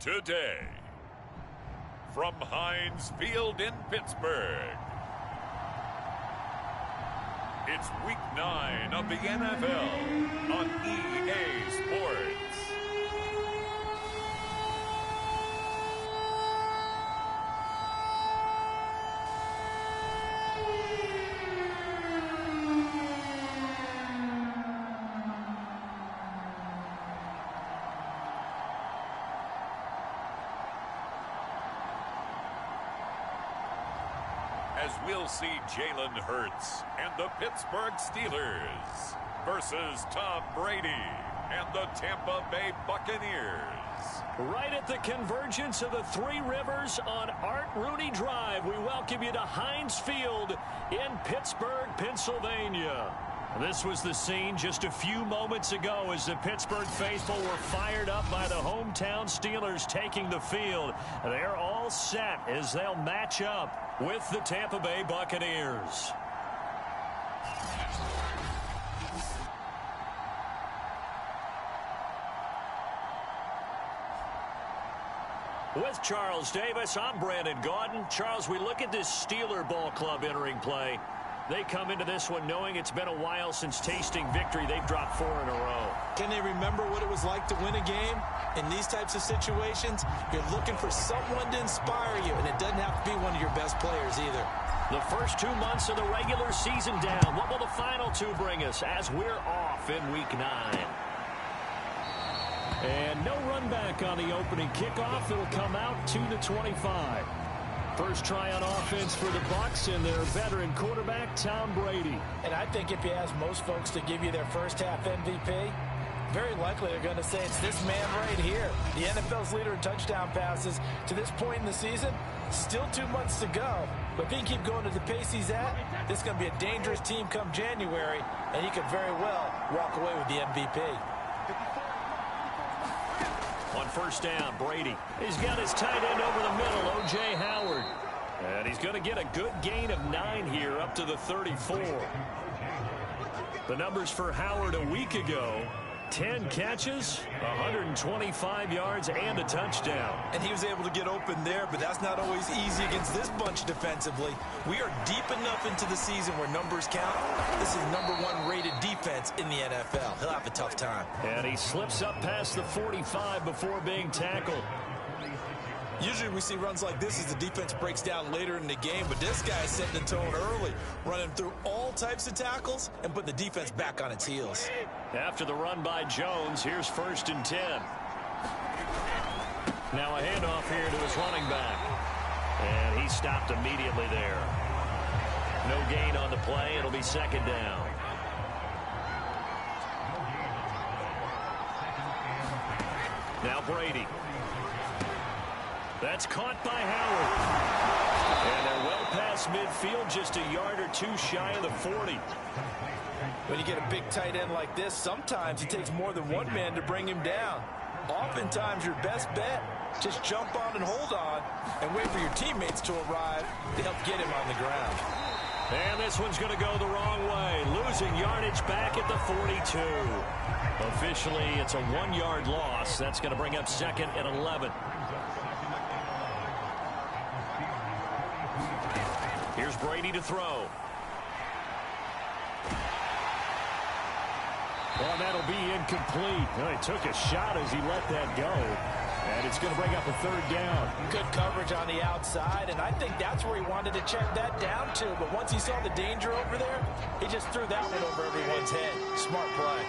Today, from Heinz Field in Pittsburgh, it's Week 9 of the NFL on EA Sports. As we'll see Jalen Hurts and the Pittsburgh Steelers versus Tom Brady and the Tampa Bay Buccaneers. Right at the convergence of the Three Rivers on Art Rooney Drive, we welcome you to Heinz Field in Pittsburgh, Pennsylvania. This was the scene just a few moments ago as the Pittsburgh faithful were fired up by the hometown Steelers taking the field. They're all set as they'll match up with the Tampa Bay Buccaneers. With Charles Davis, I'm Brandon Gaudin. Charles, we look at this Steeler ball club entering play. They come into this one knowing it's been a while since tasting victory. They've dropped 4 in a row. Can they remember what it was like to win a game? In these types of situations, you're looking for someone to inspire you, and it doesn't have to be one of your best players either. The first 2 months of the regular season down. What will the final 2 bring us as we're off in Week 9? And no run back on the opening kickoff. It'll come out to the 25. First try on offense for the Bucs and their veteran quarterback, Tom Brady. And I think if you ask most folks to give you their first half MVP, very likely they're going to say it's this man right here. The NFL's leader in touchdown passes to this point in the season. Still 2 months to go. But if he can keep going at the pace he's at, this is going to be a dangerous team come January, and he could very well walk away with the MVP. On first down, Brady. He's got his tight end over the middle, O.J. Howard. And he's going to get a good gain of 9 here up to the 34. The numbers for Howard a week ago: 10 catches, 125 yards, and a touchdown. And he was able to get open there, but that's not always easy against this bunch defensively. We are deep enough into the season where numbers count. This is #1 rated defense in the NFL. He'll have a tough time. And he slips up past the 45 before being tackled. Usually we see runs like this as the defense breaks down later in the game, but this guy is setting the tone early, running through all types of tackles and putting the defense back on its heels. After the run by Jones, here's 1st and 10. Now a handoff here to his running back. And he stopped immediately there. No gain on the play. It'll be 2nd down. Now Brady. That's caught by Howard. And they're well past midfield, just a yard or 2 shy of the 40. When you get a big tight end like this, sometimes it takes more than one man to bring him down. Oftentimes your best bet, just jump on and hold on and wait for your teammates to arrive to help get him on the ground. And this one's going to go the wrong way, losing yardage back at the 42. Officially, it's a 1-yard loss. That's going to bring up 2nd and 11. Here's Brady to throw. Well, that'll be incomplete. Well, he took a shot as he let that go. And it's going to bring up a 3rd down. Good coverage on the outside, and I think that's where he wanted to check that down to. But once he saw the danger over there, he just threw that one over everyone's head. Smart play.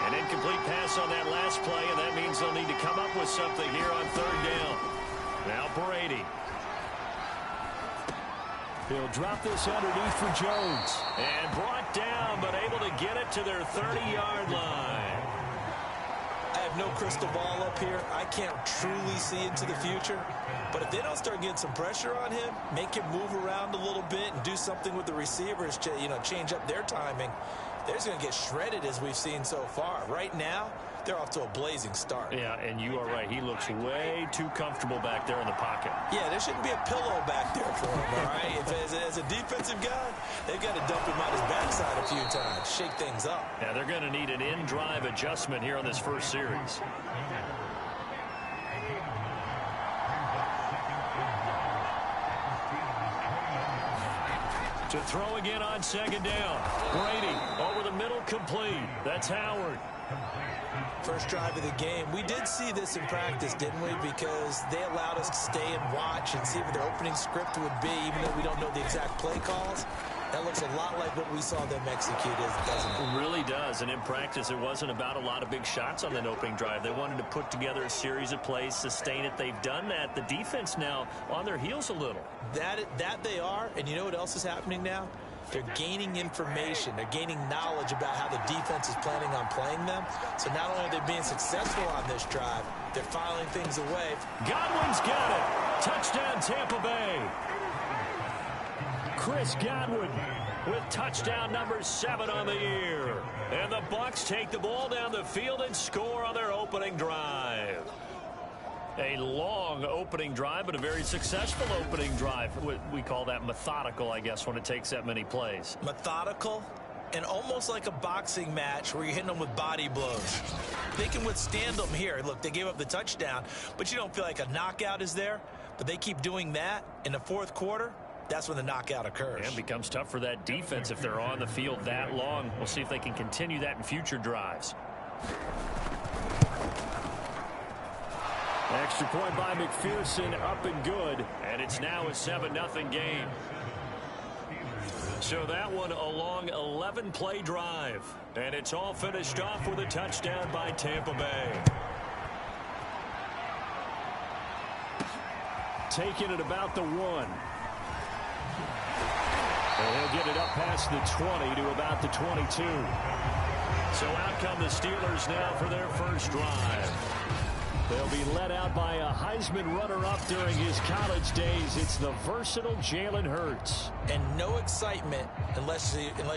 An incomplete pass on that last play, and that means they'll need to come up with something here on 3rd down. Now Brady. He'll drop this underneath for Jones. And brought down, but able to get it to their 30-yard line. I have no crystal ball up here. I can't truly see into the future. But if they don't start getting some pressure on him, make him move around a little bit and do something with the receivers to, change up their timing, they're just going to get shredded as we've seen so far. Right now, they're off to a blazing start. Yeah, and you are right. He looks way too comfortable back there in the pocket. Yeah, there shouldn't be a pillow back there for him, all right? As a defensive guy, they've got to dump him on his backside a few times, shake things up. Yeah, they're going to need an in-drive adjustment here on this first series. To throw again on second down. Brady over the middle, complete. That's Howard. First drive of the game. We did see this in practice, didn't we? Because they allowed us to stay and watch and see what their opening script would be, even though we don't know the exact play calls. That looks a lot like what we saw them execute, doesn't it? It really does. And in practice, it wasn't about a lot of big shots on that opening drive. They wanted to put together a series of plays, sustain it. They've done that. The defense now on their heels a little. That they are. And you know what else is happening now? They're gaining information. They're gaining knowledge about how the defense is planning on playing them. So not only are they being successful on this drive, they're filing things away. Godwin's got it. Touchdown, Tampa Bay. Chris Godwin with touchdown number 7 on the year. And the Bucs take the ball down the field and score on their opening drive. A long opening drive, but a very successful opening drive. We call that methodical, I guess, when it takes that many plays. Methodical and almost like a boxing match where you're hitting them with body blows. They can withstand them here. Look, they gave up the touchdown, but you don't feel like a knockout is there. But they keep doing that in the fourth quarter. That's when the knockout occurs. And it becomes tough for that defense if they're on the field that long. We'll see if they can continue that in future drives. Extra point by McPherson, up and good. And it's now a 7-0 game. So that one a long 11-play drive. And it's all finished off with a touchdown by Tampa Bay. Taking it about the 1. And he'll get it up past the 20 to about the 22. So out come the Steelers now for their first drive. They'll be led out by a Heisman runner-up during his college days. It's the versatile Jalen Hurts. And no excitement unless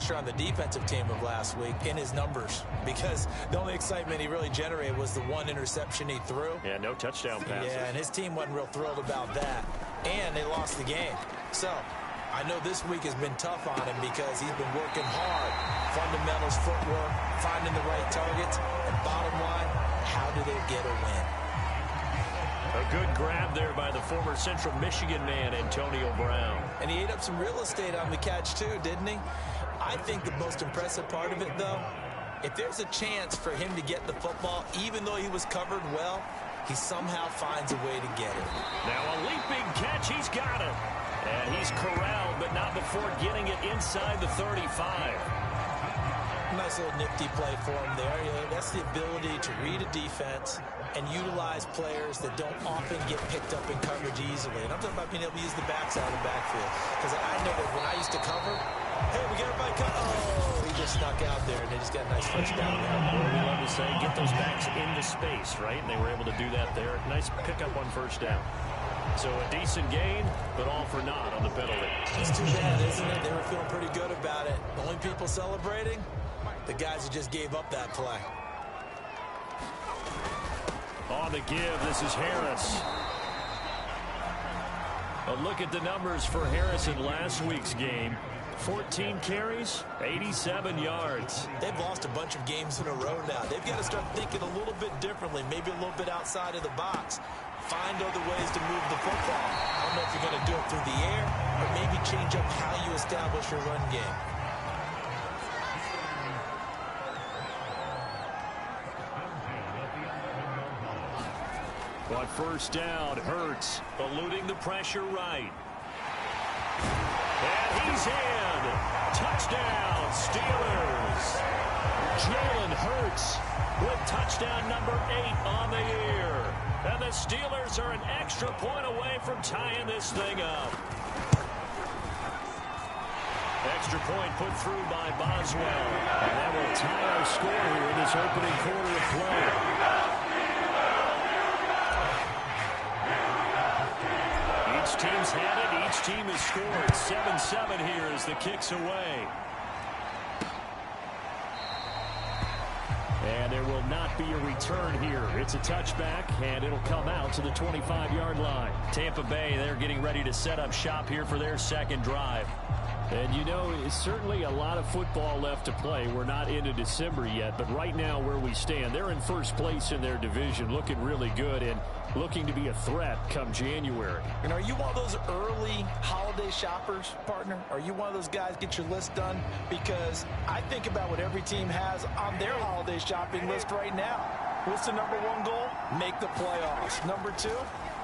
you're on the defensive team of last week in his numbers. Because the only excitement he really generated was the 1 interception he threw. Yeah, no touchdown passes. Yeah, and his team wasn't real thrilled about that. And they lost the game. So I know this week has been tough on him because he's been working hard. Fundamentals, footwork, finding the right targets. And bottom line, how do they get a win? A good grab there by the former Central Michigan man, Antonio Brown. And he ate up some real estate on the catch, too, didn't he? I think the most impressive part of it, though, if there's a chance for him to get the football, even though he was covered well, he somehow finds a way to get it. Now a leaping catch, he's got it. And he's corralled, but not before getting it inside the 35. Nice little nifty play for him there. That's the ability to read a defense and utilize players that don't often get picked up in coverage easily. And I'm talking about being able to use the backside and backfield. Because I know that when I used to cover, hey, we got a bike. Oh, he just snuck out there, and they just got a nice touchdown there. What we love to say, get those backs into space, right? And they were able to do that there. Nice pickup on first down. So a decent gain, but all for naught on the penalty. It's too bad, isn't it? They were feeling pretty good about it. The only people celebrating, the guys who just gave up that play. On the give, this is Harris. A look at the numbers for Harris in last week's game. 14 carries, 87 yards. They've lost a bunch of games in a row now. They've got to start thinking a little bit differently, maybe a little bit outside of the box. Find other ways to move the football. I don't know if you're going to do it through the air or maybe change up how you establish your run game. On first down, Hurts eluding the pressure right. And he's in. Touchdown, Steelers. Jalen Hurts with touchdown number 8 on the year. And the Steelers are an extra point away from tying this thing up. Extra point put through by Boswell. And that will tie our score here in this opening quarter of play. Each team's had it. Each team has scored. 7-7 here as the kick's away. And there will not be a return here. It's a touchback, and it'll come out to the 25-yard line. Tampa Bay, they're getting ready to set up shop here for their second drive. And, you know, it's certainly a lot of football left to play. We're not into December yet, but right now where we stand, they're in first place in their division, looking really good. And looking to be a threat come January. And are you one of those early holiday shoppers, partner? Are you one of those guys get your list done? Because I think about what every team has on their holiday shopping list right now. What's the number one goal? Make the playoffs. Number two,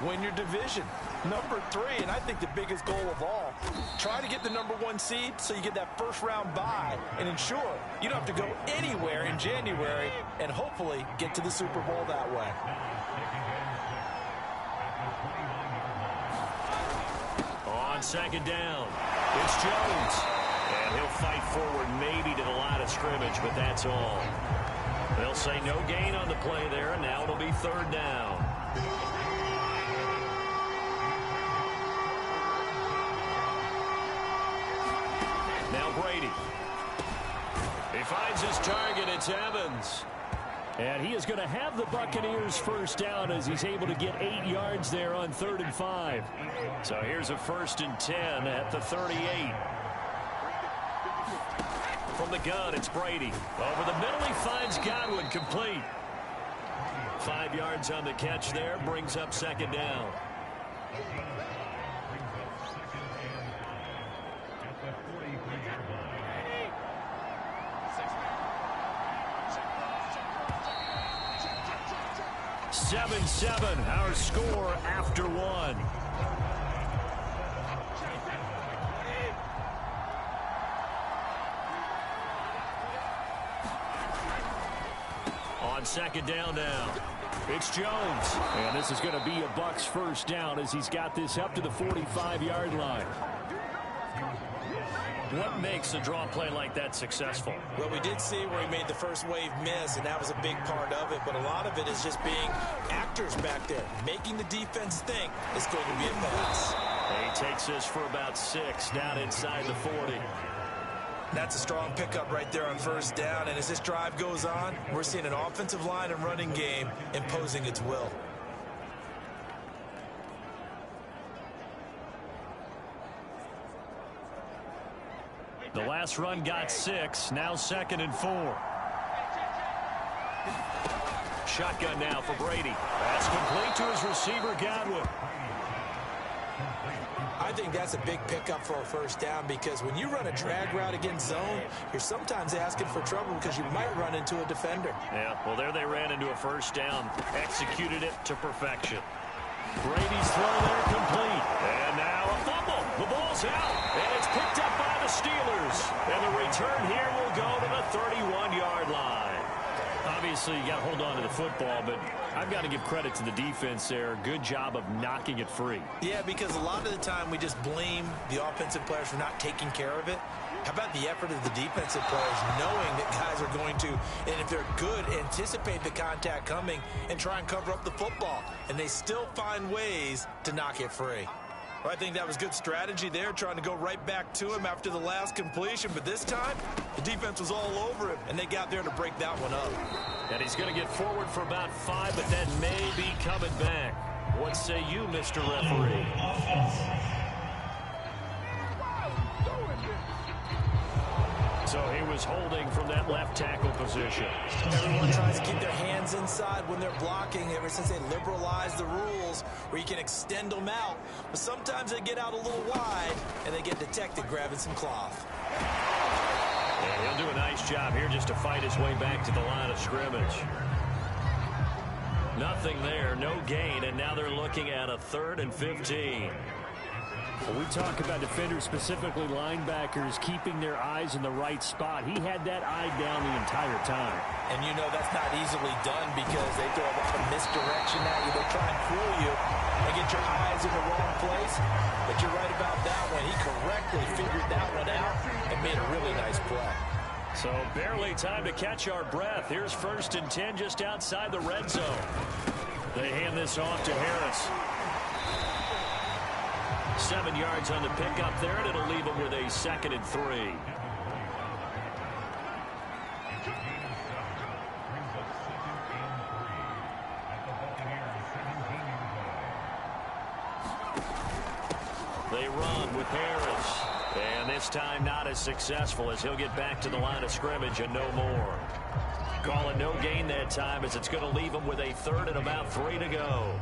win your division. Number three, and I think the biggest goal of all, try to get the number one seed so you get that first round bye and ensure you don't have to go anywhere in January and hopefully get to the Super Bowl that way. On second down, it's Jones. And he'll fight forward maybe to the line of scrimmage, but that's all. They'll say no gain on the play there, and now it'll be third down. Now Brady. He finds his target. It's Evans. And he is going to have the Buccaneers first down as he's able to get 8 yards there on 3rd and 5. So here's a 1st and 10 at the 38. From the gun, it's Brady. Over the middle, he finds Godwin, complete. 5 yards on the catch there, brings up second down. Seven, our score after one. On second down now, it's Jones. And this is going to be a Bucs first down as he's got this up to the 45-yard line. What makes a draw play like that successful? Well, we did see where he made the first wave miss, and that was a big part of it. But a lot of it is just being actors back there, making the defense think it's going to be a pass. He takes this for about 6 down inside the 40. That's a strong pickup right there on first down. And as this drive goes on, we're seeing an offensive line and running game imposing its will. The last run got 6, now 2nd and 4. Shotgun now for Brady. That's complete to his receiver, Godwin. I think that's a big pickup for a first down because when you run a drag route against zone, you're sometimes asking for trouble because you might run into a defender. Yeah, well, there they ran into a first down. Executed it to perfection. Brady's throw there complete. And now a fumble. The ball's out. And it's picked up by the Steelers. And the return here will go to the 31-yard line. Obviously, you got to hold on to the football, but I've got to give credit to the defense there. Good job of knocking it free. Yeah, because a lot of the time we just blame the offensive players for not taking care of it. How about the effort of the defensive players knowing that guys are going to, and if they're good, anticipate the contact coming and try and cover up the football. And they still find ways to knock it free. Well, I think that was good strategy there, trying to go right back to him after the last completion. But this time, the defense was all over him, and they got there to break that one up. And he's going to get forward for about 5, but then may be coming back. What say you, Mr. Referee? So he was holding from that left tackle position. Everyone tries to keep their hands inside when they're blocking ever since they liberalized the rules where you can extend them out. But sometimes they get out a little wide and they get detected grabbing some cloth. Yeah, he'll do a nice job here just to fight his way back to the line of scrimmage. Nothing there, no gain, and now they're looking at a 3rd and 15. When we talk about defenders, specifically linebackers, keeping their eyes in the right spot, he had that eye down the entire time. And you know that's not easily done because they throw a lot of misdirection at you. They try and fool you and get your eyes in the wrong place. But you're right about that one. He correctly figured that one out and made a really nice play. So barely time to catch our breath. Here's 1st and 10 just outside the red zone. They hand this off to Harris. 7 yards on the pickup there, and it'll leave them with a 2nd and 3. They run with Harris. And this time not as successful as he'll get back to the line of scrimmage and no more. Calling no gain that time as it's going to leave him with a 3rd and about 3 to go.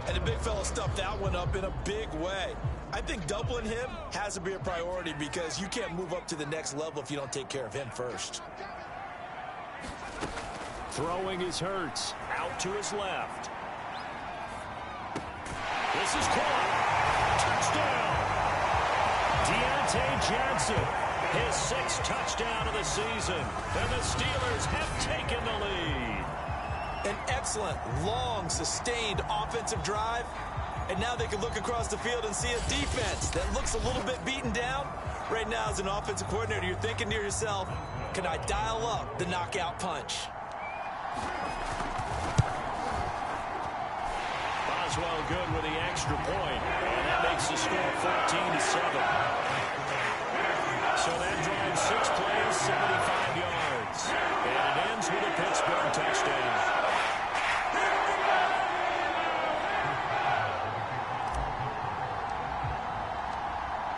And the big fella stuffed that one up in a big way. I think doubling him has to be a priority because you can't move up to the next level if you don't take care of him first. Throwing is Hurts. Out to his left. This is caught. Touchdown. Deontay Johnson. His 6th touchdown of the season. And the Steelers have taken the lead. An excellent, long, sustained offensive drive. And now they can look across the field and see a defense that looks a little bit beaten down. Right now, as an offensive coordinator, you're thinking to yourself, can I dial up the knockout punch? Boswell good with the extra point. And that makes the score 14-7. So that drives 6 plays, 75 yards. And it ends with a Pittsburgh touchdown.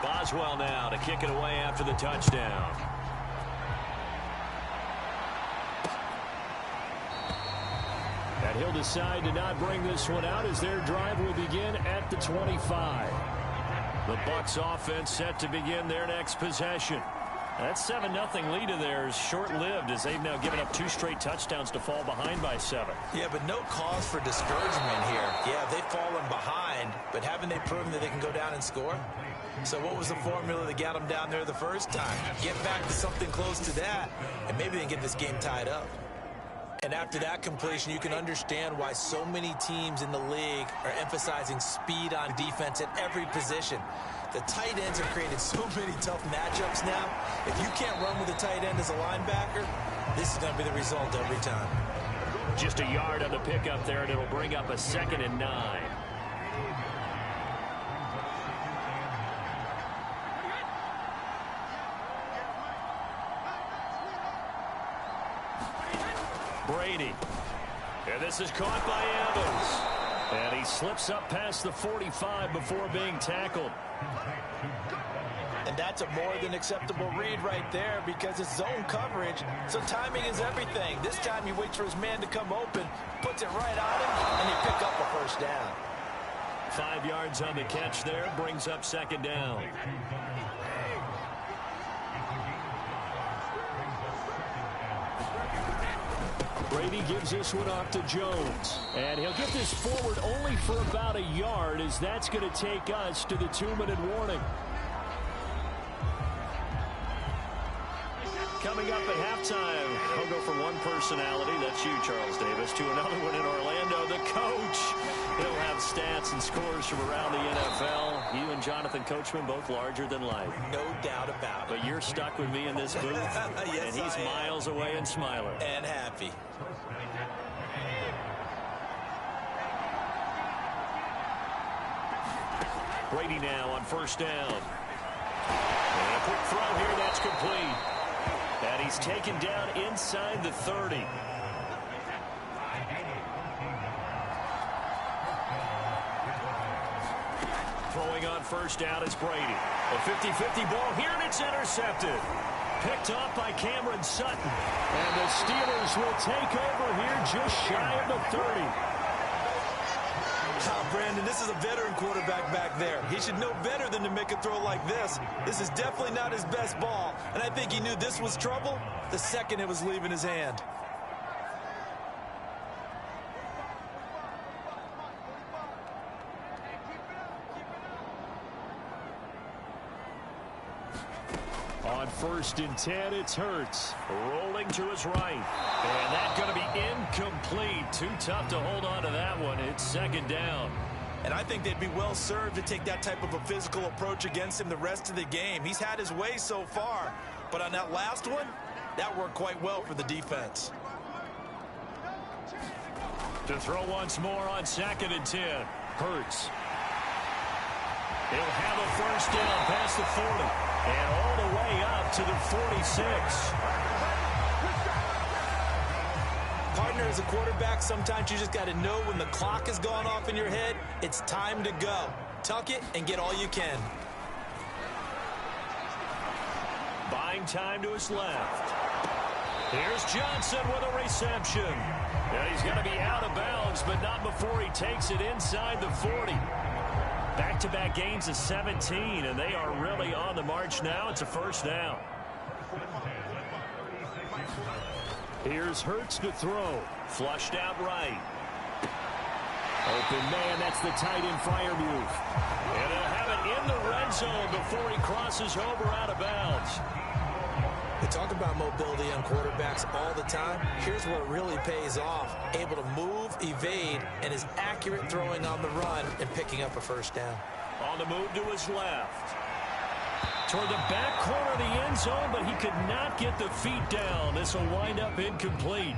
Boswell now to kick it away after the touchdown. And he'll decide to not bring this one out as their drive will begin at the 25. The Bucs offense set to begin their next possession. That 7-0 lead of theirs short-lived as they've now given up 2 straight touchdowns to fall behind by 7. Yeah, but no cause for discouragement here. Yeah, they've fallen behind, but haven't they proven that they can go down and score? So what was the formula that got them down there the first time? Get back to something close to that, and maybe they can get this game tied up. And after that completion, you can understand why so many teams in the league are emphasizing speed on defense at every position. The tight ends have created so many tough matchups now. If you can't run with a tight end as a linebacker, this is going to be the result every time. Just a yard on the pickup there, and it'll bring up a 2nd and 9. Brady. And this is caught by Evans. And he slips up past the 45 before being tackled. And that's a more than acceptable read right there because it's zone coverage, so timing is everything. This time he waits for his man to come open, puts it right on him, and he pick up a first down. 5 yards on the catch there, brings up 2nd down. Brady gives this one off to Jones. And he'll get this forward only for about a yard as that's going to take us to the 2-minute warning. Coming up at halftime, I'll go from one personality, that's you, Charles Davis, to another one in Orlando, the coach. He'll have stats and scores from around the NFL. You and Jonathan Coachman, both larger than life. No doubt about it. But you're stuck with me in this booth, yes, and he's miles away and smiling. And happy. Brady now on 1st down. And a quick throw here, that's complete. And he's taken down inside the 30. Throwing on 1st down is Brady. A 50-50 ball here, and it's intercepted. Picked off by Cameron Sutton. And the Steelers will take over here just shy of the 30. Brandon, this is a veteran quarterback back there. He should know better than to make a throw like this. This is definitely not his best ball, and I think he knew this was trouble the second it was leaving his hand. On 1st and 10, it's Hurts. Rolling to his right. And that's going to be incomplete. Too tough to hold on to that one. It's 2nd down. And I think they'd be well served to take that type of a physical approach against him the rest of the game. He's had his way so far. But on that last one, that worked quite well for the defense. To throw once more on 2nd and 10. Hurts. He'll have a 1st down past the 40. And all the way up to the 46. Partner, as a quarterback, sometimes you just got to know when the clock has gone off in your head, it's time to go. Tuck it and get all you can. Buying time to his left. Here's Johnson with a reception. And he's going to be out of bounds, but not before he takes it inside the 40. Back-to-back gains of 17, and they are really on the march now. It's a first down. Here's Hurts to throw. Flushed out right. Open man, that's the tight end Freiermuth. And he'll have it in the red zone before he crosses over out of bounds. We talk about mobility on quarterbacks all the time. Here's where it really pays off. Able to move, evade, and is accurate throwing on the run and picking up a first down. On the move to his left. Toward the back corner of the end zone, but he could not get the feet down. This will wind up incomplete.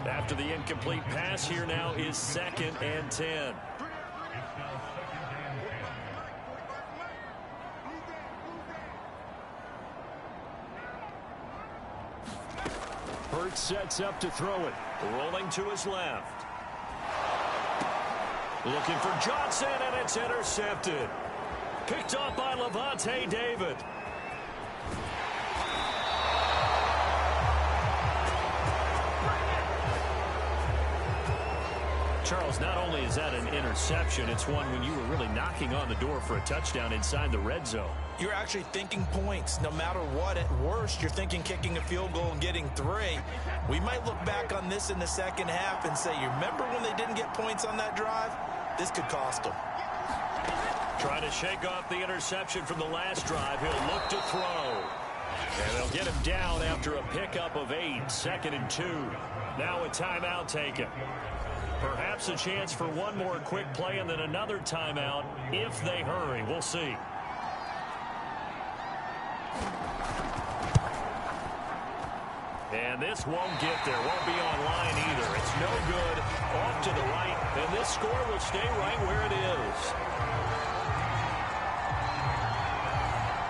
After the incomplete pass, here now is 2nd and 10. Hurts sets up to throw it. Rolling to his left. Looking for Johnson, and it's intercepted. Picked off by Levante David. Charles, not only is that an interception, it's one when you were really knocking on the door for a touchdown inside the red zone. You're actually thinking points. No matter what, at worst, you're thinking kicking a field goal and getting 3. We might look back on this in the second half and say, you remember when they didn't get points on that drive? This could cost them. Trying to shake off the interception from the last drive. He'll look to throw. And they'll get him down after a pickup of 8. 2nd and 2. Now a timeout taken. Perhaps a chance for one more quick play and then another timeout if they hurry. We'll see. And this won't get there. Won't be online either. It's no good. Off to the right. And this score will stay right where it is.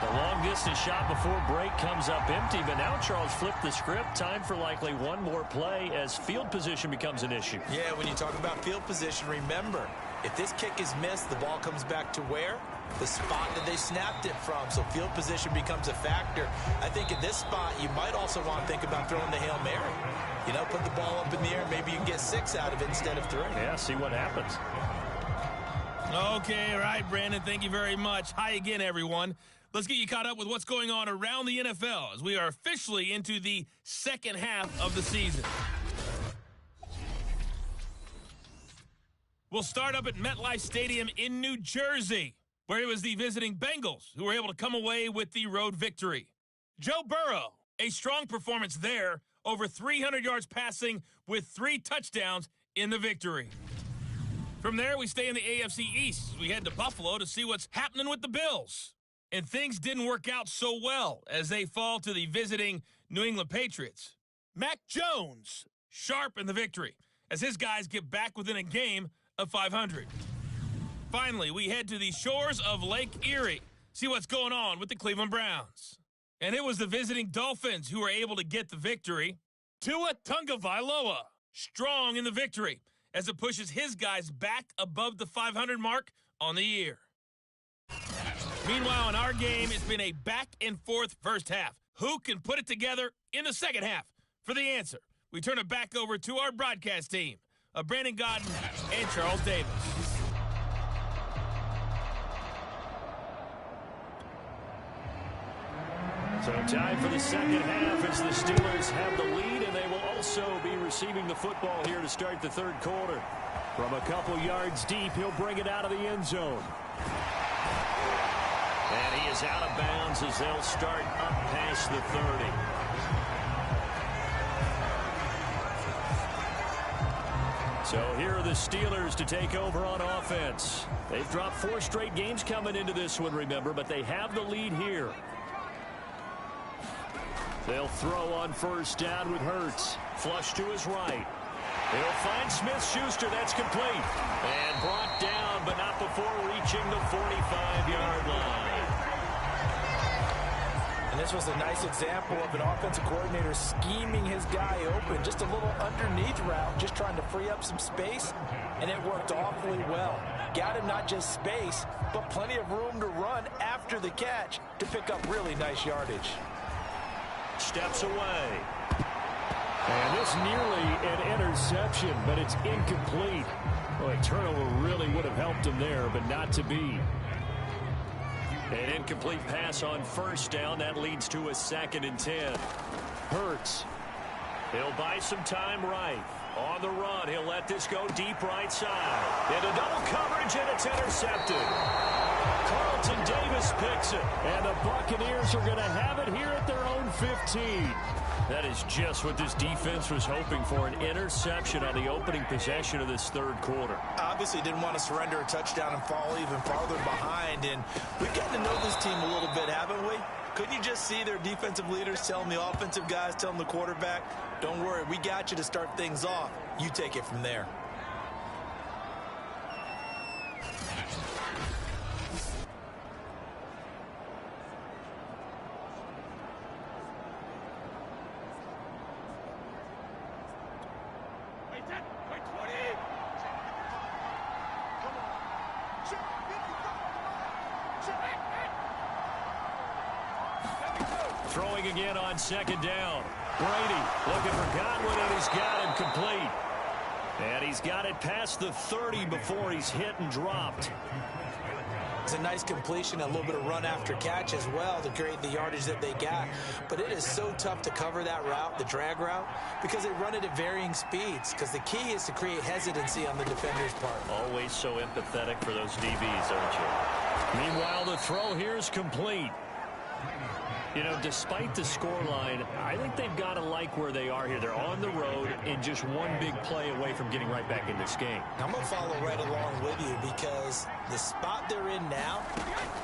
The long-distance shot before break comes up empty. But now Charles flipped the script. Time for likely one more play as field position becomes an issue. Yeah, when you talk about field position, remember, if this kick is missed, the ball comes back to where? The spot that they snapped it from. So field position becomes a factor. I think in this spot, you might also want to think about throwing the Hail Mary. You know, put the ball up in the air. Maybe you can get 6 out of it instead of 3. Yeah, see what happens. Okay, all right, Brandon. Thank you very much. Hi again, everyone. Let's get you caught up with what's going on around the NFL as we are officially into the second half of the season. We'll start up at MetLife Stadium in New Jersey, where it was the visiting Bengals who were able to come away with the road victory. Joe Burrow, a strong performance there, over 300 yards passing with 3 touchdowns in the victory. From there, we stay in the AFC East as we head to Buffalo to see what's happening with the Bills. And things didn't work out so well as they fall to the visiting New England Patriots. Mac Jones, sharp in the victory as his guys get back within a game of 500. Finally, we head to the shores of Lake Erie, see what's going on with the Cleveland Browns. And it was the visiting Dolphins who were able to get the victory. Tua Tagovailoa, strong in the victory as it pushes his guys back above the 500 mark on the year. Meanwhile, in our game, it's been a back-and-forth first half. Who can put it together in the second half? For the answer, we turn it back over to our broadcast team of Brandon Godden and Charles Davis. So time for the second half as the Steelers have the lead, and they will also be receiving the football here to start the third quarter. From a couple yards deep, he'll bring it out of the end zone. And he is out of bounds as they'll start up past the 30. So here are the Steelers to take over on offense. They've dropped 4 straight games coming into this one, remember, but they have the lead here. They'll throw on first down with Hurts. Flush to his right. He'll find Smith-Schuster. That's complete. And brought down, but not before reaching the 45-yard line. And this was a nice example of an offensive coordinator scheming his guy open. Just a little underneath route, just trying to free up some space, and it worked awfully well. Got him not just space, but plenty of room to run after the catch to pick up really nice yardage. Steps away. was nearly an interception, but it's incomplete. Well, a turnover really would have helped him there, but not to be. An incomplete pass on first down. That leads to a 2nd and 10. Hurts. He'll buy some time right. On the run, he'll let this go deep right side. Into double coverage, and it's intercepted. Carlton Davis picks it. And the Buccaneers are going to have it here at their own 15. That is just what this defense was hoping for, an interception on the opening possession of this 3rd quarter. Obviously didn't want to surrender a touchdown and fall even farther behind. And we've gotten to know this team a little bit, haven't we? Couldn't you just see their defensive leaders telling the offensive guys, telling the quarterback, don't worry, we got you to start things off. You take it from there. Throwing again on 2nd down. Brady looking for Godwin, and he's got him complete. And he's got it past the 30 before he's hit and dropped. It's a nice completion, a little bit of run after catch as well to create the yardage that they got. But it is so tough to cover that route, the drag route, because they run it at varying speeds. Because the key is to create hesitancy on the defender's part. Always so empathetic for those DBs, aren't you? Meanwhile, the throw here is complete. You know, despite the scoreline, I think they've got to like where they are here. They're on the road and just one big play away from getting right back in this game. I'm going to follow right along with you because the spot they're in now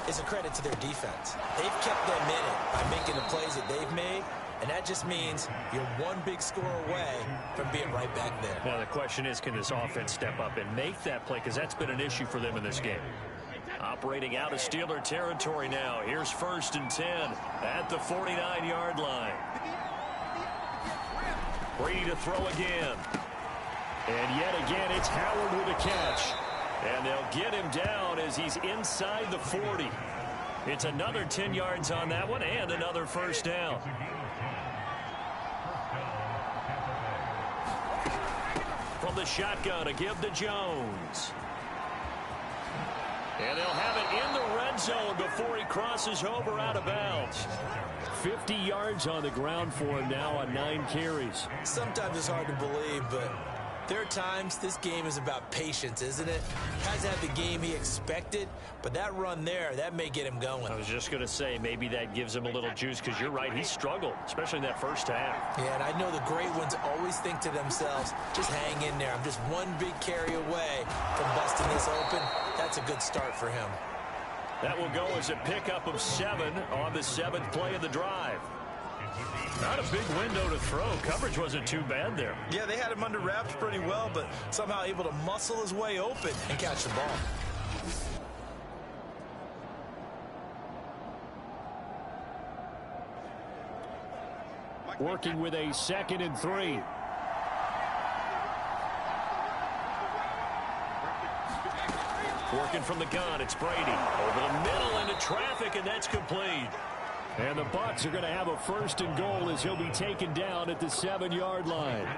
is a credit to their defense. They've kept them in it by making the plays that they've made, and that just means you're one big score away from being right back there. Now, the question is, can this offense step up and make that play? Because that's been an issue for them in this game. Operating out of Steeler territory now. Here's 1st and 10 at the 49-yard line. Brady to throw again. And yet again, it's Howard with a catch. And they'll get him down as he's inside the 40. It's another 10 yards on that one and another 1st down. From the shotgun, a give to Jones. And they'll have it in the red zone before he crosses over out of bounds. 50 yards on the ground for him now on 9 carries. Sometimes it's hard to believe, but there are times this game is about patience, isn't it? Hasn't had the game he expected, but that run there, that may get him going. I was just going to say, maybe that gives him a little juice, because you're right, he struggled, especially in that first half. Yeah, and I know the great ones always think to themselves, just hang in there. I'm just one big carry away from busting this open. That's a good start for him. That will go as a pickup of 7 on the 7th play of the drive. Not a big window to throw. Coverage wasn't too bad there. Yeah, they had him under wraps pretty well, but somehow able to muscle his way open and catch the ball. Working with a 2nd and 3. Working from the gun, it's Brady. Over the middle into traffic, and that's complete. And the Bucs are going to have a 1st and goal as he'll be taken down at the 7-yard line.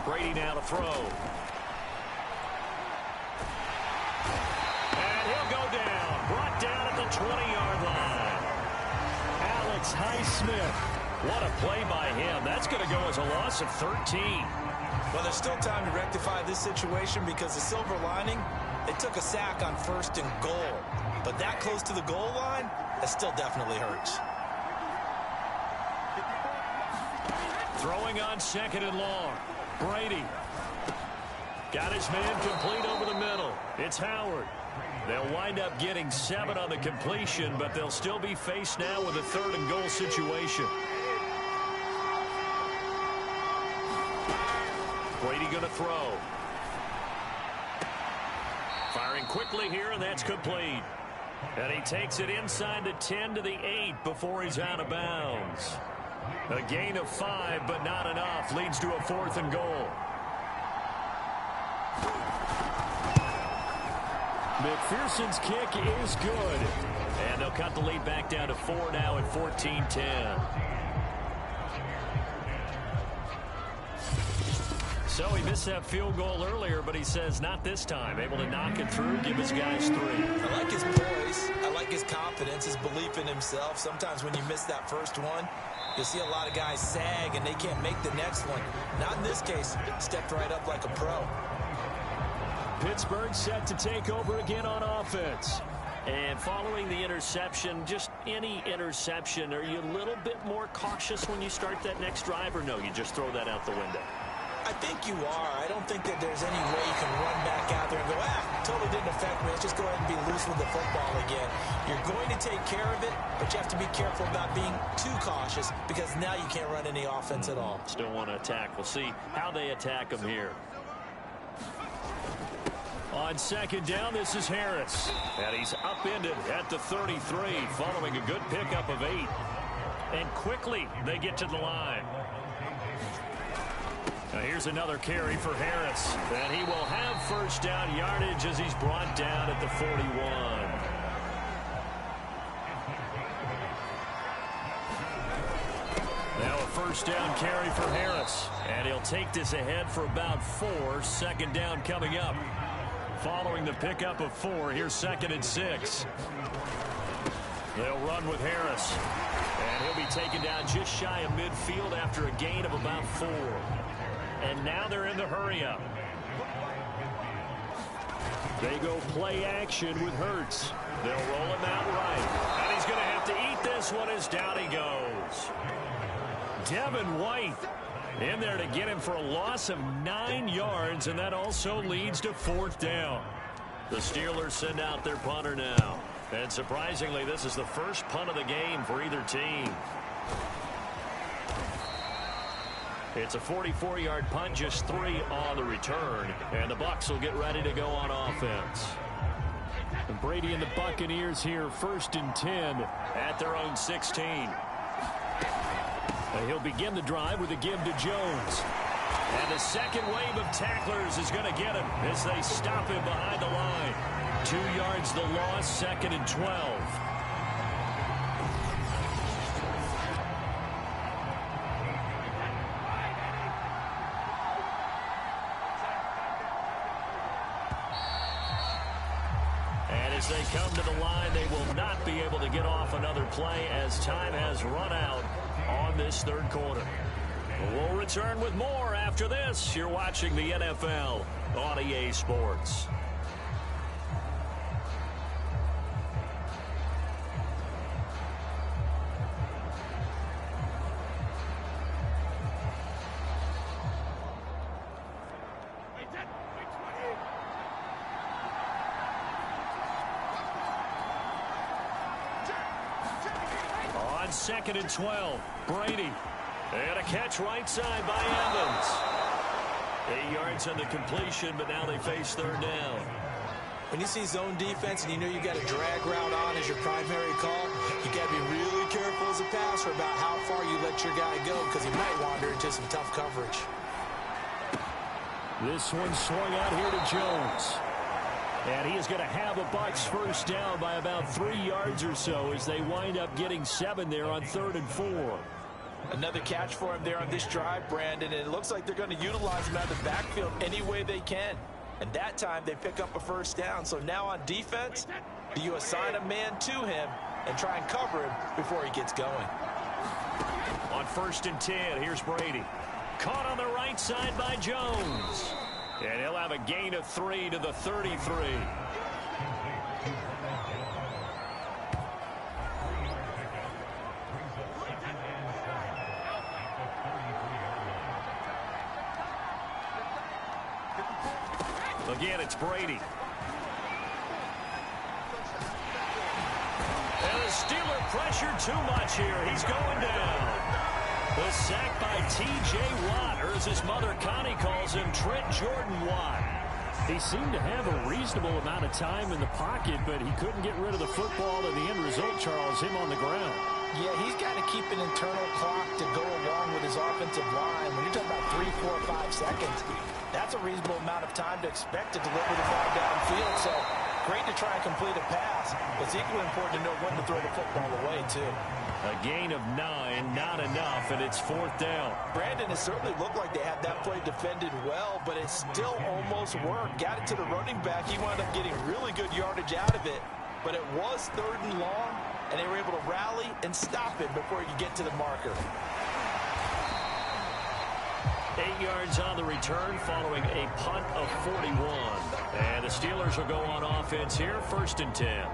Brady now to throw. And he'll go down. Brought down at the 20-yard line. Alex Highsmith. What a play by him. That's going to go as a loss of 13. Well, there's still time to rectify this situation because the silver lining, they took a sack on 1st and goal. But that close to the goal line, that still definitely hurts. Throwing on 2nd and long. Brady. Got his man complete over the middle. It's Howard. They'll wind up getting 7 on the completion, but they'll still be faced now with a 3rd and goal situation. Brady going to throw. Firing quickly here, and that's complete. And he takes it inside the 10 to the 8 before he's out of bounds. A gain of 5, but not enough. Leads to a 4th and goal. McPherson's kick is good. And they'll cut the lead back down to 4 now at 14-10. So he missed that field goal earlier, but he says not this time. Able to knock it through, give his guys 3. I like his poise. I like his confidence, his belief in himself. Sometimes when you miss that first one, you'll see a lot of guys sag and they can't make the next one. Not in this case. Stepped right up like a pro. Pittsburgh set to take over again on offense. And following the interception, just any interception, are you a little bit more cautious when you start that next drive, or no, you just throw that out the window? I think you are. I don't think that there's any way you can run back out there and go, totally didn't affect me. Let's just go ahead and be loose with the football again. You're going to take care of it, but you have to be careful about being too cautious because now you can't run any offense at all. Still want to attack. We'll see how they attack him here. On second down, this is Harris. And he's upended at the 33 following a good pickup of 8. And quickly they get to the line. Now here's another carry for Harris. And he will have first down yardage as he's brought down at the 41. Now a first down carry for Harris. And he'll take this ahead for about 4. Second down coming up. Following the pickup of 4, here's 2nd and 6. They'll run with Harris. And he'll be taken down just shy of midfield after a gain of about 4. And now they're in the hurry-up. They go play action with Hurts. They'll roll him out right. And he's going to have to eat this one as down he goes. Devin White in there to get him for a loss of 9 yards, and that also leads to 4th down. The Steelers send out their punter now. And surprisingly, this is the first punt of the game for either team. It's a 44-yard punt, just 3 on the return. And the Bucs will get ready to go on offense. And Brady and the Buccaneers here, 1st and 10 at their own 16. And he'll begin the drive with a give to Jones. And the second wave of tacklers is going to get him as they stop him behind the line. 2 yards the loss, 2nd and 12. And as they come to the line, they will not be able to get off another play as time has run out on this 3rd quarter. We'll return with more after this. You're watching the NFL on EA Sports. On 2nd and 12, Brady. And a catch right side by Evans. 8 yards on the completion, but now they face 3rd down. When you see zone defense and you know you got a drag route on as your primary call, you got to be really careful as a passer about how far you let your guy go because he might wander into some tough coverage. This one swung out here to Jones. And he is going to have a Bucs first down by about 3 yards or so as they wind up getting 7 there on 3rd and 4. Another catch for him there on this drive, Brandon, and it looks like they're going to utilize him out of the backfield any way they can. And that time they pick up a first down. So now on defense, do you assign a man to him and try and cover him before he gets going? On 1st and 10, here's Brady. Caught on the right side by Jones. And he'll have a gain of 3 to the 33. Again, it's Brady. And the Steeler pressure too much here. He's going down. The sack by T.J. Watt, or as his mother Connie calls him, Trent Jordan Watt. He seemed to have a reasonable amount of time in the pocket, but he couldn't get rid of the football, and the end result, Charles, him on the ground. Yeah, he's got to keep an internal clock to go along with his offensive line. When you're talking about 3, 4, 5 seconds, that's a reasonable amount of time to expect to deliver the ball downfield. So great to try and complete a pass, but it's equally important to know when to throw the football away, too. A gain of 9, not enough, and it's 4th down. Brandon, it certainly looked like they had that play defended well, but it still almost worked. Got it to the running back. He wound up getting really good yardage out of it, but it was 3rd and long, and they were able to rally and stop it before you could get to the marker. 8 yards on the return following a punt of 41. And the Steelers will go on offense here, 1st and 10.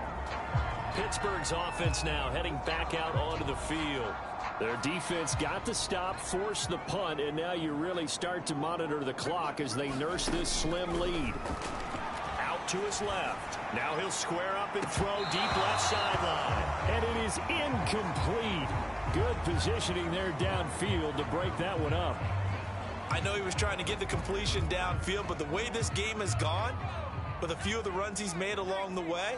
Pittsburgh's offense now heading back out onto the field. Their defense got the stop, forced the punt, and now you really start to monitor the clock as they nurse this slim lead. Out to his left. Now he'll square up and throw deep left sideline. And it is incomplete. Good positioning there downfield to break that one up. I know he was trying to get the completion downfield, but the way this game has gone, with a few of the runs he's made along the way,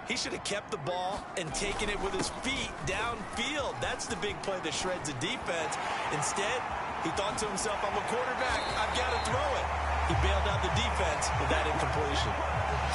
he should have kept the ball and taken it with his feet downfield. That's the big play that shreds the defense. Instead, he thought to himself, I'm a quarterback. I've got to throw it. He bailed out the defense with that incompletion.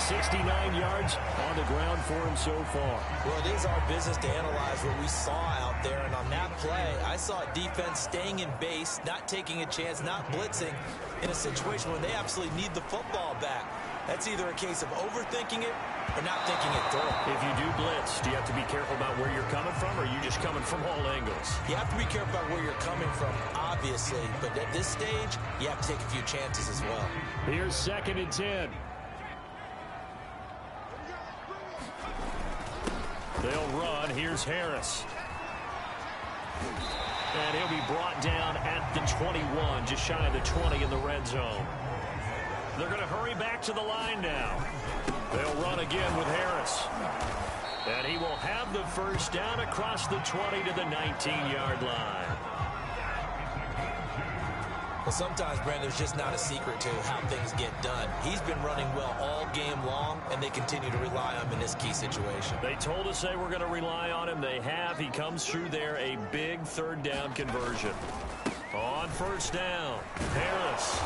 69 yards on the ground for him so far. Well, it is our business to analyze what we saw out there, and on that play, I saw defense staying in base, not taking a chance, not blitzing, in a situation when they absolutely need the football back. That's either a case of overthinking it or not thinking it through. If you do blitz, do you have to be careful about where you're coming from, or are you just coming from all angles? You have to be careful about where you're coming from, obviously, but at this stage, you have to take a few chances as well. Here's 2nd and 10. They'll run. Here's Harris. And he'll be brought down at the 21, just shy of the 20 in the red zone. They're going to hurry back to the line now. They'll run again with Harris. And he will have the 1st down across the 20 to the 19-yard line. Well, sometimes, Brandon, there's just not a secret to how things get done. He's been running well all game long, and they continue to rely on him in this key situation. They told us they were going to rely on him. They have. He comes through there, a big 3rd down conversion. On 1st down, Harris.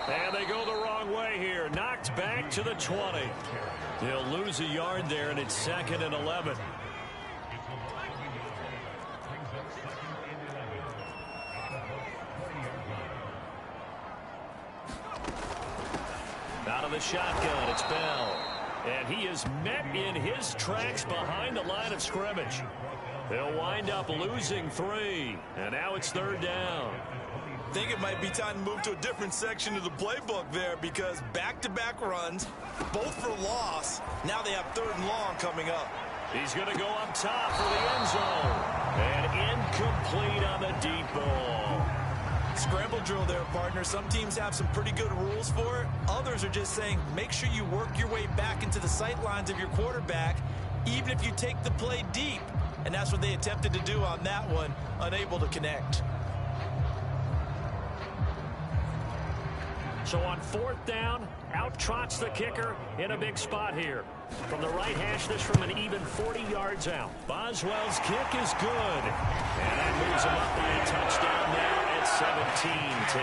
And they go the wrong way here. Knocked back to the 20. They'll lose a yard there, and it's 2nd and 11. Out of the shotgun, it's Bell. And he is met in his tracks behind the line of scrimmage. They'll wind up losing 3. And now it's 3rd down. I think it might be time to move to a different section of the playbook there, because back-to-back runs, both for loss. Now they have 3rd and long coming up. He's going to go up top for the end zone. And incomplete on the deep ball. Scramble drill there, partner. Some teams have some pretty good rules for it. Others are just saying, make sure you work your way back into the sight lines of your quarterback, even if you take the play deep. And that's what they attempted to do on that one, unable to connect. So on 4th down, out trots the kicker in a big spot here. From the right hash, this from an even 40 yards out. Boswell's kick is good. And that moves him up to a touchdown now at 17-10.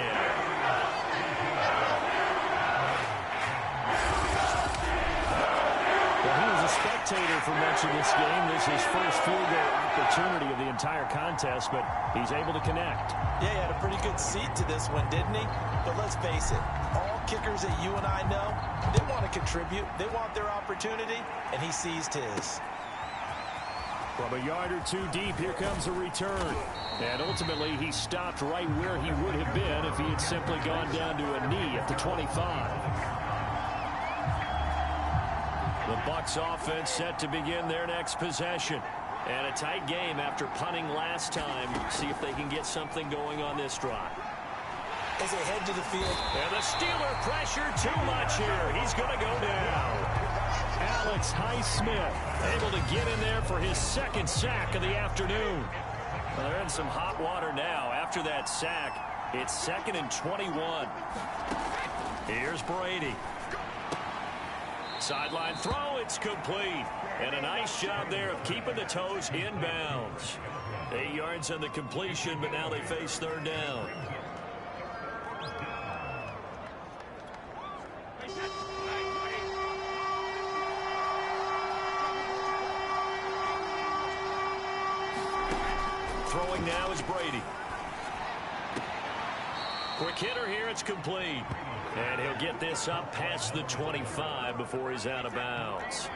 Well, he was a spectator for much of this game. This is his first field goal opportunity of the entire contest, but he's able to connect. Yeah, he had a pretty good seat to this one, didn't he? But let's face it, all kickers that you and I know, they want to contribute. They want their opportunity, and he seized his. From a yard or 2 deep, here comes a return. And ultimately, he stopped right where he would have been if he had simply gone down to a knee at the 25. The Bucs offense set to begin their next possession. And a tight game after punting last time. See if they can get something going on this drive. As they head to the field. And the Steeler pressure too much here. He's going to go down. Alex Highsmith able to get in there for his 2nd sack of the afternoon. Well, they're in some hot water now. After that sack, it's 2nd and 21. Here's Brady. Sideline throw, it's complete. And a nice job there of keeping the toes inbounds. 8 yards on the completion, but now they face 3rd down. throwing now is Brady. Quick hitter here, it's complete. And he'll get this up past the 25 before he's out of bounds.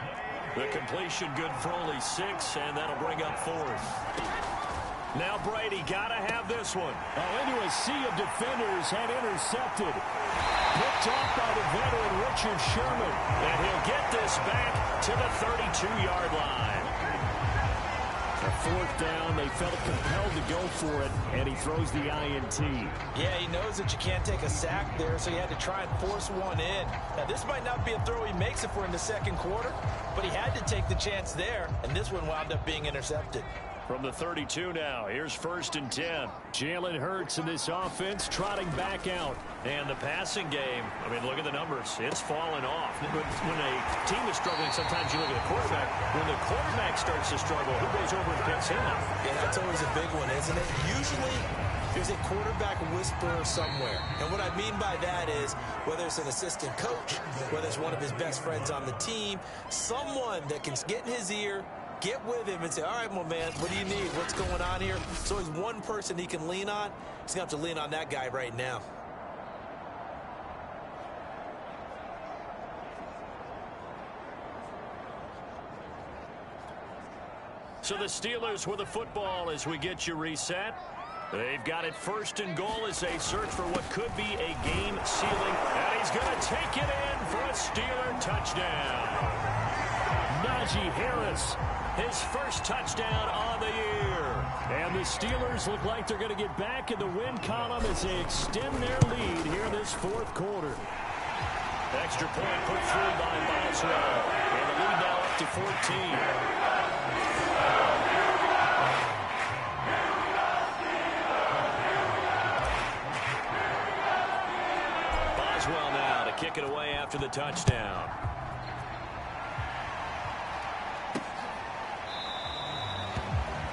The completion good for only 6, and that'll bring up 4th. Now Brady got to have this one. Into a sea of defenders and intercepted. Picked off by the veteran Richard Sherman. And he'll get this back to the 32-yard line. A 4th down, they felt compelled to go for it, and he throws the INT. Yeah, he knows that you can't take a sack there, so he had to try and force one in. Now, this might not be a throw he makes if we're in the second quarter, but he had to take the chance there, and this one wound up being intercepted. From the 32 now, here's 1st and 10. Jalen Hurts in this offense trotting back out. And the passing game, I mean, look at the numbers. It's fallen off. When a team is struggling, sometimes you look at the quarterback. When the quarterback starts to struggle, who goes over and picks him up? Yeah, that's always a big one, isn't it? Usually, there's a quarterback whisperer somewhere. And what I mean by that is, whether it's an assistant coach, whether it's one of his best friends on the team, someone that can get in his ear, get with him and say, all right, my man, what do you need? What's going on here? So he's one person he can lean on. He's going to have to lean on that guy right now. So the Steelers with the football as we get you reset. They've got it 1st and goal as they search for what could be a game ceiling. And he's going to take it in for a Steeler touchdown. Najee Harris, his first touchdown on the year. And the Steelers look like they're going to get back in the win column as they extend their lead here in this 4th quarter. Extra point put through by Boswell. And the lead now up to 14. Boswell now to kick it away after the touchdown.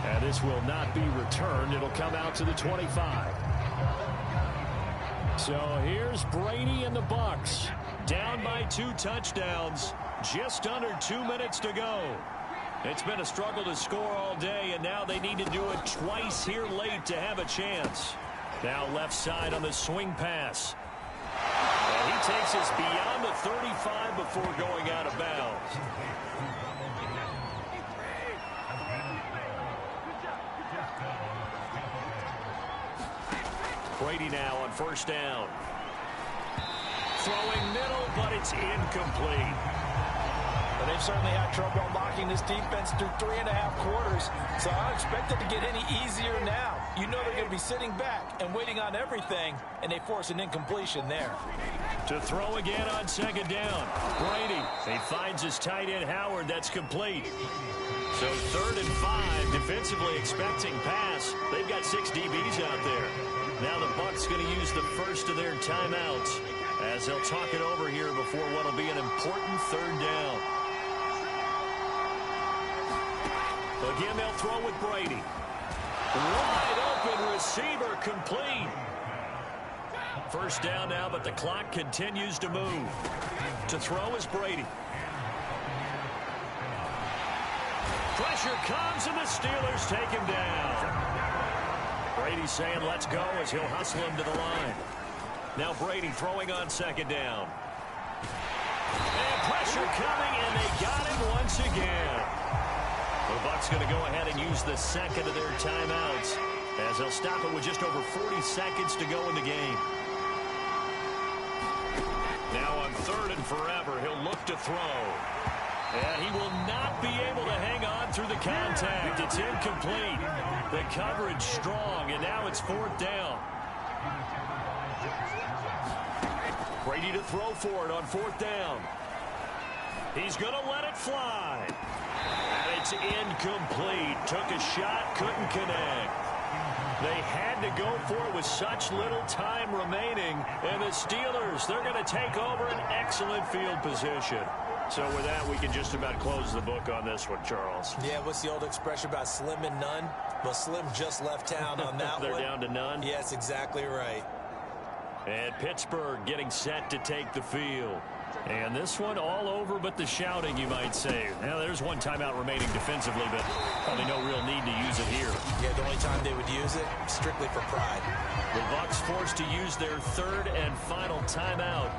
And this will not be returned. It'll come out to the 25. So here's Brady and the Bucs. Down by 2 touchdowns. Just under 2 minutes to go. It's been a struggle to score all day, and now they need to do it twice here late to have a chance. Now left side on the swing pass. And he takes us beyond the 35 before going out of bounds. Brady now on 1st down. Throwing middle, but it's incomplete. But they've certainly had trouble unlocking this defense through 3.5 quarters, so I don't expect it to get any easier now. You know they're going to be sitting back and waiting on everything, and they force an incompletion there. To throw again on 2nd down. Brady, he finds his tight end Howard. That's complete. So 3rd and 5, defensively expecting pass. They've got 6 DBs out there. Now the Bucs going to use the first of their timeouts as they'll talk it over here before what will be an important 3rd down. Again, they'll throw with Brady. Wide open receiver complete. 1st down now, but the clock continues to move. To throw is Brady. Pressure comes, and the Steelers take him down. Brady saying let's go as he'll hustle him to the line. Now Brady throwing on 2nd down. And pressure coming, and they got him once again. The Bucs going to go ahead and use the 2nd of their timeouts as they'll stop it with just over 40 seconds to go in the game. Now on 3rd and forever, he'll look to throw. And he will not be able to hang on through the contact. It's incomplete. The coverage strong, and now it's 4th down. Brady to throw for it on 4th down. He's going to let it fly. And it's incomplete. Took a shot, couldn't connect. They had to go for it with such little time remaining. And the Steelers, they're going to take over an excellent field position. So with that, we can just about close the book on this one, Charles. Yeah, what's the old expression about slim and none? Well, Slim just left town on that They're one. down to none? Yes, exactly right. And Pittsburgh getting set to take the field. And this one all over but the shouting, you might say. Now, there's one timeout remaining defensively, but probably no real need to use it here. Yeah, the only only time they would use it, strictly for pride. The Bucs forced to use their third and final timeout,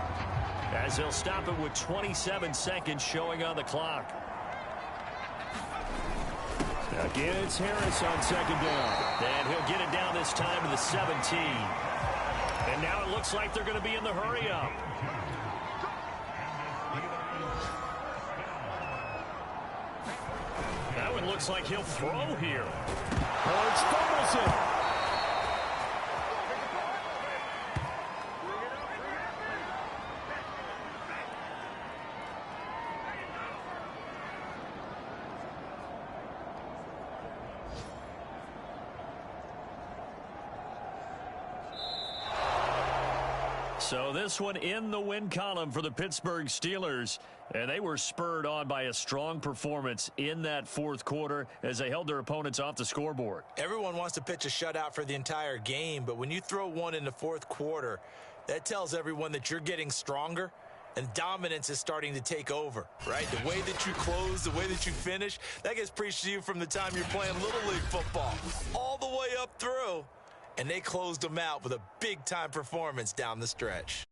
as they'll stop it with 27 seconds showing on the clock. Again, it's Harris on second down. And he'll get it down this time to the 17. And now it looks like they're going to be in the hurry-up. Now it looks like he'll throw here. Hurts fumbles it. So this one in the win column for the Pittsburgh Steelers, and they were spurred on by a strong performance in that fourth quarter as they held their opponents off the scoreboard. Everyone wants to pitch a shutout for the entire game, but when you throw one in the fourth quarter, that tells everyone that you're getting stronger and dominance is starting to take over, right? The way that you close, the way that you finish, that gets preached to you from the time you're playing Little League football all the way up through. And they closed them out with a big-time performance down the stretch.